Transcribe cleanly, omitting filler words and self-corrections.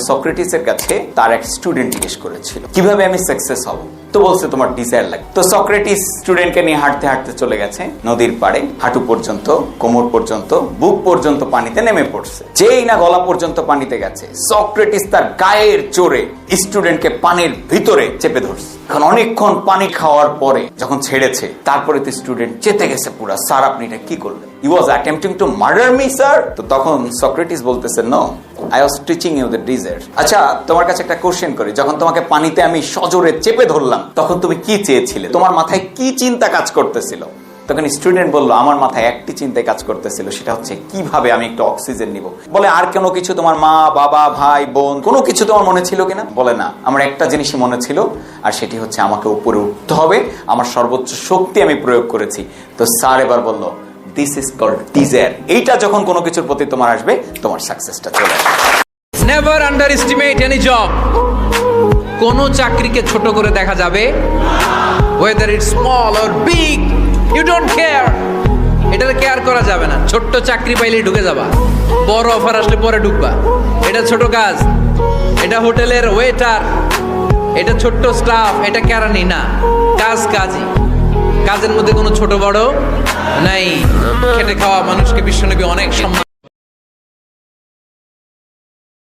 সক্রেটিসের কাছে তার এক স্টুডেন্ট জিজ্ঞেস করেছিল কিভাবে আমি সাকসেস হব। তো বলছে তোমার ডিজায়ার লাগে। তো সক্রেটিস স্টুডেন্টকে নিয়ে হাঁটতে হাঁটতে চলে গেছে নদীর পাড়ে, হাঁটু পর্যন্ত, কোমর পর্যন্ত, বুক পর্যন্ত পানিতে নেমে পড়ছে। যেই না গলা পর্যন্ত পানিতে গেছে, সক্রেটিস তার গায়ের জোরে স্টুডেন্টকে পানির ভিতরে চেপে ধরছে। এখন অনেকক্ষণ পানি খাওয়ার পরে যখন ছেড়েছে, তারপরে তো স্টুডেন্ট চেতে গেছে পুরা, স্যার আপনি এটা কি করলেন? He was attempting to murder me, sir. তো তখন সক্রেটিস বলতেছে, no, I was teaching you the desert. আচ্ছা, তোমার কাছে একটা কোশ্চেন করি, যখন তোমাকে পানিতে আমি সজোরে চেপে ধরলাম, তখন তুমি কি চেয়েছিলে? তোমার মাথায় কি চিন্তা কাজ করতেছিল? তখন স্টুডেন্ট বলল, আমার মাথায় একটি চিন্তায় কাজ করতেছিল, সেটা হচ্ছে কিভাবে আমি একটু অক্সিজেন নিব। বলে, আর কোনো কিছু তোমার মা, বাবা, ভাই, বোন, কোনো কিছু তোমার মনে ছিল কিনা? বলে, না, আমার একটা জিনিসই মনে ছিল, আর সেটি হচ্ছে আমাকে উপরে উঠতে হবে, আমার সর্বোচ্চ শক্তি আমি প্রয়োগ করেছি। তো স্যার এবার বলল, দিস ইজ কল্ড ডিজায়ার। এইটা যখন কোনো কিছুর প্রতি তোমার আসবে, তোমার সাকসেসটা চলে আসবে। Never underestimate any job. কোন চাকরিকে ছোট করে দেখা যাবে, whether it's small or big, you don't care. এটার কেয়ার করা যাবে না। ছোট্ট চাকরি পাইলেই ঢুকে যাবা, বড় অফার আসলে পরে ঢুকবা। এটা ছোট কাজ, এটা হোটেলের ওয়েটার, এটা ছোট্ট স্টাফ, এটা কেরানি না, কাজ কাজই। কাজের মধ্যে কোনো ছোট বড় নাই। খেটে খাওয়া মানুষকে বিশ্বনবী অনেক সম্মান